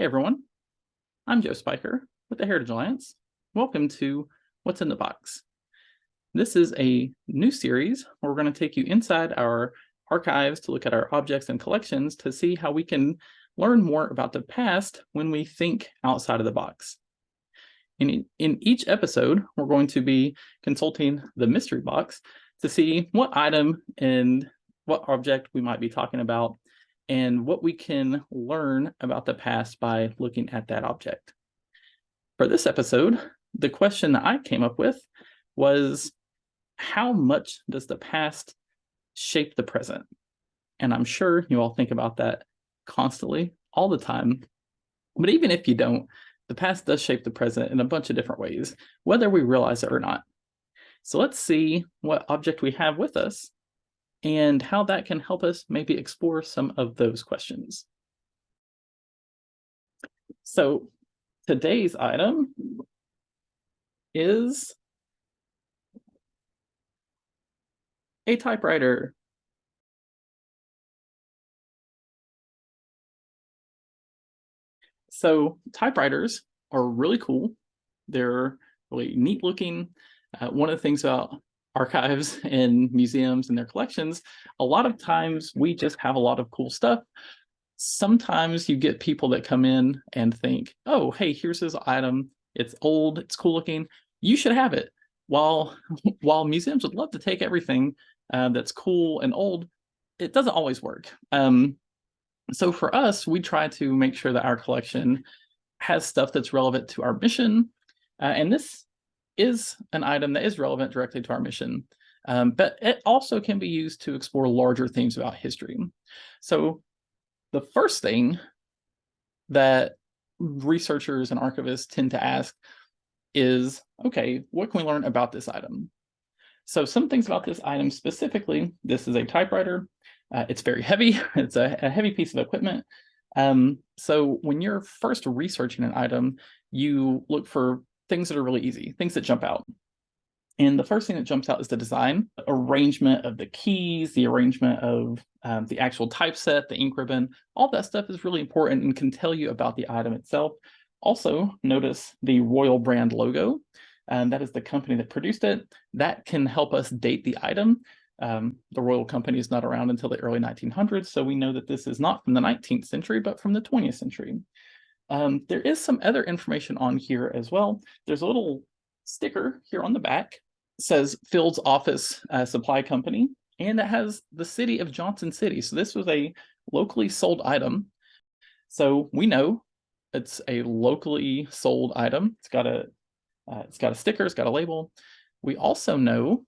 Hey everyone, I'm Joe Spiker with the Heritage Alliance. Welcome to What's in the Box. This is a new series where we're going to take you inside our archives to look at our objects and collections to see how we can learn more about the past when we think outside of the box. In each episode, we're going to be consulting the mystery box to see what item and what object we might be talking about and what we can learn about the past by looking at that object. For this episode, the question that I came up with was, how much does the past shape the present? And I'm sure you all think about that constantly, all the time. But even if you don't, the past does shape the present in a bunch of different ways, whether we realize it or not. So let's see what object we have with us and how that can help us maybe explore some of those questions. So today's item is a typewriter. So typewriters are really cool. They're really neat looking. One of the things about archives and museums and their collections, a lot of times we just have a lot of cool stuff. Sometimes you get people that come in and think, oh, hey, here's this item. It's old, it's cool looking. You should have it. While museums would love to take everything that's cool and old, it doesn't always work. So for us, we try to make sure that our collection has stuff that's relevant to our mission. And this is an item that is relevant directly to our mission. But it also can be used to explore larger themes about history. So the first thing that researchers and archivists tend to ask is, okay, what can we learn about this item? So some things about this item specifically, this is a typewriter. It's very heavy. It's a heavy piece of equipment. So when you're first researching an item, you look for things that are really easy, things that jump out. And the first thing that jumps out is the design, arrangement of the keys, the arrangement of the actual typeset, the ink ribbon. All that stuff is really important and can tell you about the item itself. Also, notice the Royal brand logo. That is the company that produced it. That can help us date the item. The Royal Company is not around until the early 1900s, so we know that this is not from the 19th century, but from the 20th century. There is some other information on here as well. There's a little sticker here on the back. It says Fields Office Supply Company, and it has the city of Johnson City. So this was a locally sold item. So we know it's a locally sold item. It's got a sticker, it's got a label. We also know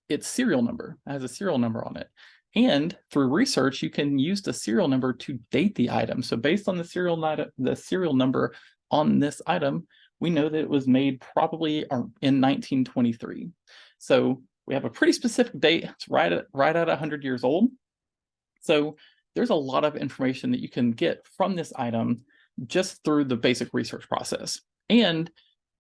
its serial number. It has a serial number on it. And through research, you can use the serial number to date the item. So based on the serial number on this item, we know that it was made probably in 1923. So we have a pretty specific date. It's right at 100 years old. So there's a lot of information that you can get from this item just through the basic research process. And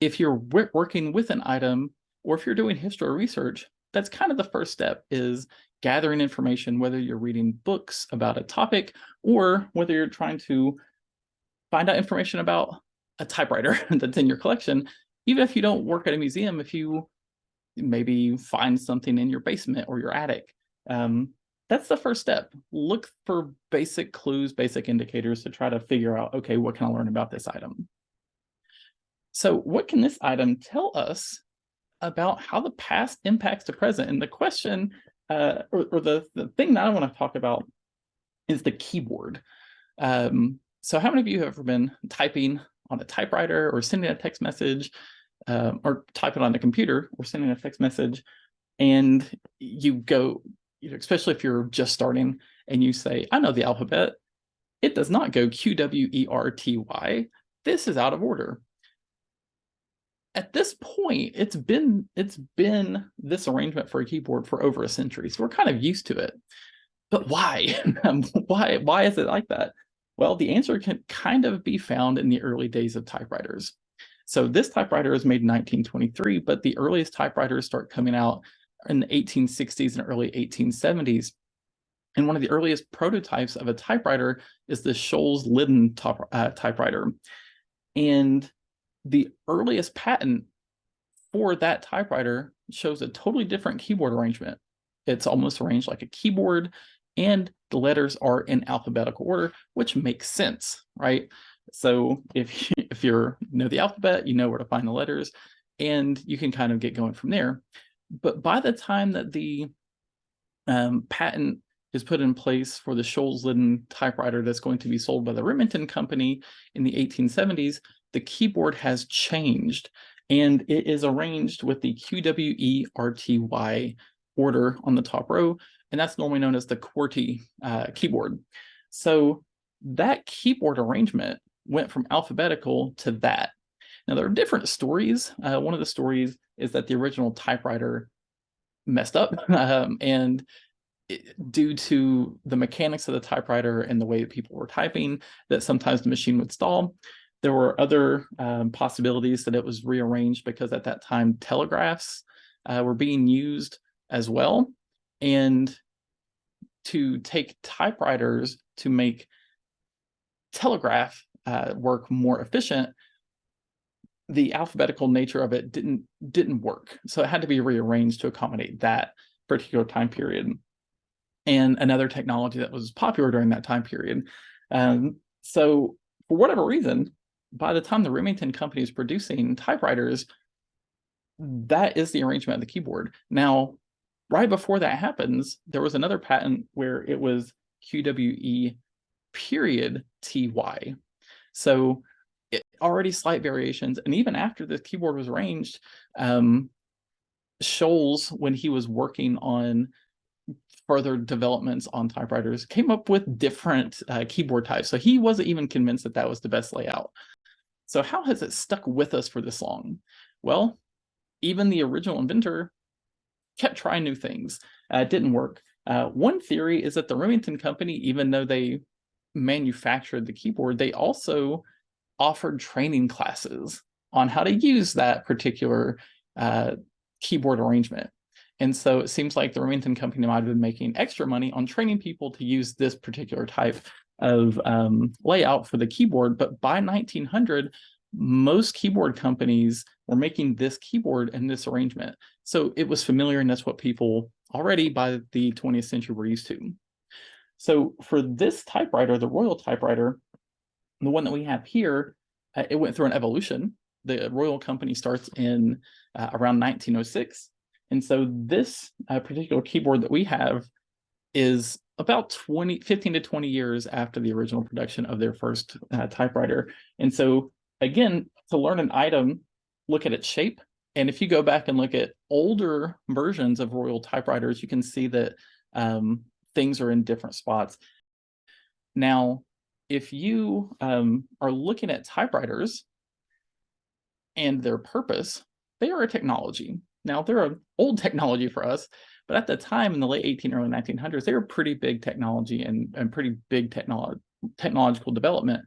if you're working with an item, or if you're doing history research, that's kind of the first step, is gathering information, whether you're reading books about a topic or whether you're trying to find out information about a typewriter that's in your collection. Even if you don't work at a museum, if you maybe find something in your basement or your attic, that's the first step. Look for basic clues, basic indicators to try to figure out, okay, what can I learn about this item? So what can this item tell us about how the past impacts the present? And the question, or the thing that I want to talk about is the keyboard. So how many of you have ever been typing on a typewriter or sending a text message, or typing on a computer or sending a text message, and you go, especially if you're just starting, and you say, I know the alphabet. It does not go QWERTY. This is out of order. At this point, it's been this arrangement for a keyboard for over a century, so we're kind of used to it. But why? Why is it like that? Well, the answer can kind of be found in the early days of typewriters. So this typewriter was made in 1923, but the earliest typewriters start coming out in the 1860s and early 1870s. And one of the earliest prototypes of a typewriter is the Scholes-Lydon typewriter. And the earliest patent for that typewriter shows a totally different keyboard arrangement. It's almost arranged like a keyboard, and the letters are in alphabetical order, which makes sense, right? So if you know the alphabet, you know where to find the letters, and you can kind of get going from there. But by the time that the patent is put in place for the Scholes-Lydon typewriter that's going to be sold by the Remington Company in the 1870s, the keyboard has changed, and it is arranged with the QWERTY order on the top row, and that's normally known as the QWERTY keyboard. So that keyboard arrangement went from alphabetical to that. Now, there are different stories. One of the stories is that the original typewriter messed up, and due to the mechanics of the typewriter and the way that people were typing, that sometimes the machine would stall. There were other possibilities that it was rearranged because at that time telegraphs were being used as well. And to take typewriters to make telegraph work more efficient, the alphabetical nature of it didn't work. So it had to be rearranged to accommodate that particular time period. And another technology that was popular during that time period. So for whatever reason, by the time the Remington Company is producing typewriters, that is the arrangement of the keyboard. Now, right before that happens, there was another patent where it was QWE period TY. So already slight variations. And even after the keyboard was arranged, Scholes, when he was working on further developments on typewriters, came up with different keyboard types. So he wasn't even convinced that that was the best layout. So how has it stuck with us for this long? Well, even the original inventor kept trying new things. It didn't work. One theory is that the Remington Company, even though they manufactured the keyboard, they also offered training classes on how to use that particular keyboard arrangement. And so it seems like the Remington Company might have been making extra money on training people to use this particular type of layout for the keyboard. But by 1900, most keyboard companies were making this keyboard and this arrangement. So it was familiar, and that's what people already by the 20th century were used to. So for this typewriter, the Royal typewriter, the one that we have here, it went through an evolution. The Royal Company starts in around 1906. And so this particular keyboard that we have is about 15 to 20 years after the original production of their first typewriter. And so again, to learn an item, look at its shape. And if you go back and look at older versions of Royal typewriters, you can see that things are in different spots. Now, if you are looking at typewriters and their purpose, they are a technology. Now, they're an old technology for us, but at the time in the late 1800s, early 1900s, they were pretty big technology and pretty big technological development.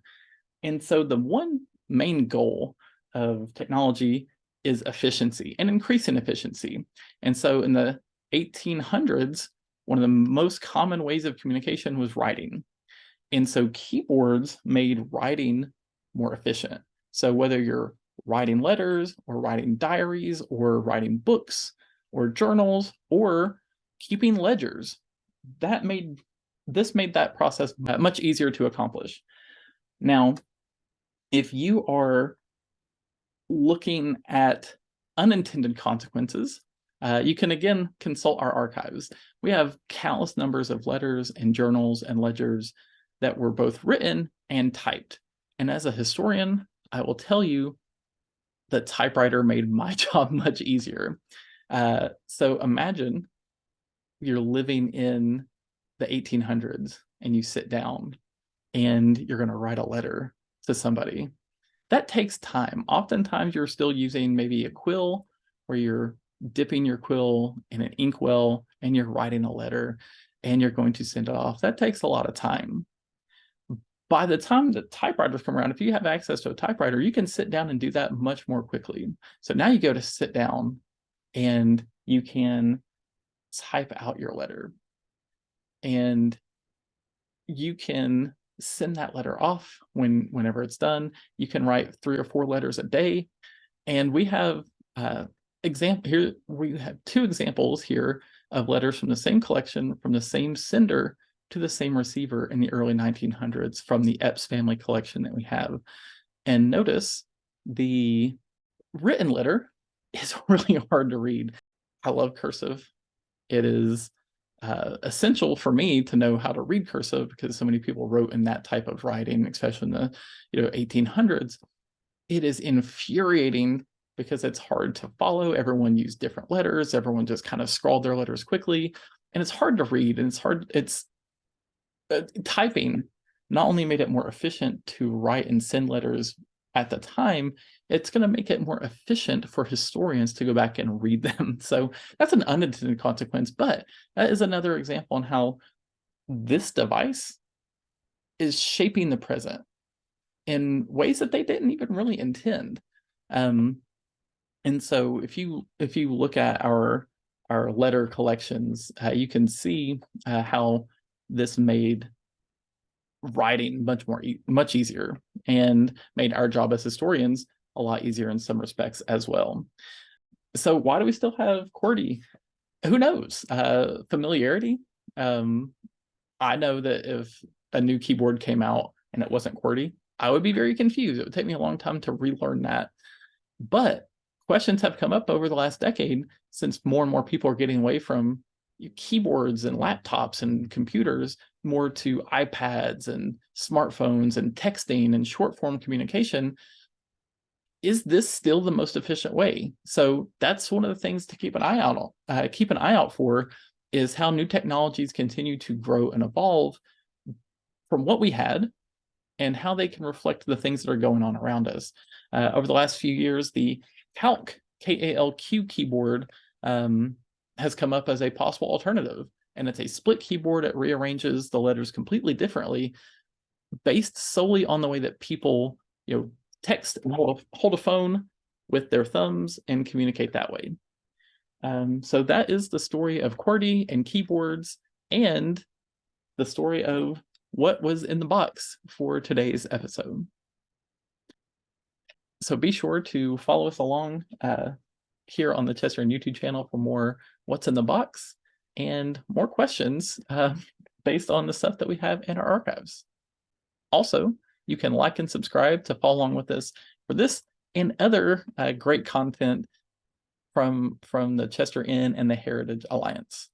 And so the one main goal of technology is efficiency and increasing efficiency. And so in the 1800s, one of the most common ways of communication was writing. And so keyboards made writing more efficient. So whether you're writing letters or writing diaries or writing books or journals or keeping ledgers, this made that process much easier to accomplish. Now, if you are looking at unintended consequences, you can again consult our archives. We have countless numbers of letters and journals and ledgers that were both written and typed. And as a historian, I will tell you the typewriter made my job much easier. So imagine you're living in the 1800s and you sit down and you're going to write a letter to somebody. That takes time. Oftentimes you're still using maybe a quill, where you're dipping your quill in an inkwell and you're writing a letter and you're going to send it off. That takes a lot of time. By the time the typewriters come around, if you have access to a typewriter, you can sit down and do that much more quickly. So now you go to sit down and you can type out your letter. and you can send that letter off whenever it's done. You can write 3 or 4 letters a day. And we have here, we have 2 examples here of letters from the same collection, from the same sender to the same receiver in the early 1900s from the Epps family collection that we have. And notice the written letter is really hard to read. I love cursive. It is essential for me to know how to read cursive because so many people wrote in that type of writing, especially in the 1800s. It is infuriating because it's hard to follow. Everyone used different letters. Everyone just kind of scrawled their letters quickly, and it's hard to read. And it's typing not only made it more efficient to write and send letters at the time, it's going to make it more efficient for historians to go back and read them. So that's an unintended consequence, but that is another example on how this device is shaping the present in ways that they didn't even really intend. And so if you look at our letter collections, you can see how this made writing much easier and made our job as historians a lot easier in some respects as well. So why do we still have QWERTY? Who knows? Familiarity. I know that if a new keyboard came out and it wasn't QWERTY, I would be very confused. It would take me a long time to relearn that. But questions have come up over the last decade since more and more people are getting away from keyboards and laptops and computers more to iPads and smartphones and texting and short form communication. Is this still the most efficient way? So that's one of the things to keep an eye out for, is how new technologies continue to grow and evolve from what we had and how they can reflect the things that are going on around us. Over the last few years, the Calq, K-A-L-Q keyboard has come up as a possible alternative. And it's a split keyboard. It rearranges the letters completely differently based solely on the way that people, text and hold a phone with their thumbs and communicate that way. So that is the story of QWERTY and keyboards and the story of what was in the box for today's episode. So be sure to follow us along here on the Chester and YouTube channel for more What's in the Box and more questions based on the stuff that we have in our archives. Also, you can like and subscribe to follow along with us for this and other great content from the Chester Inn and the Heritage Alliance.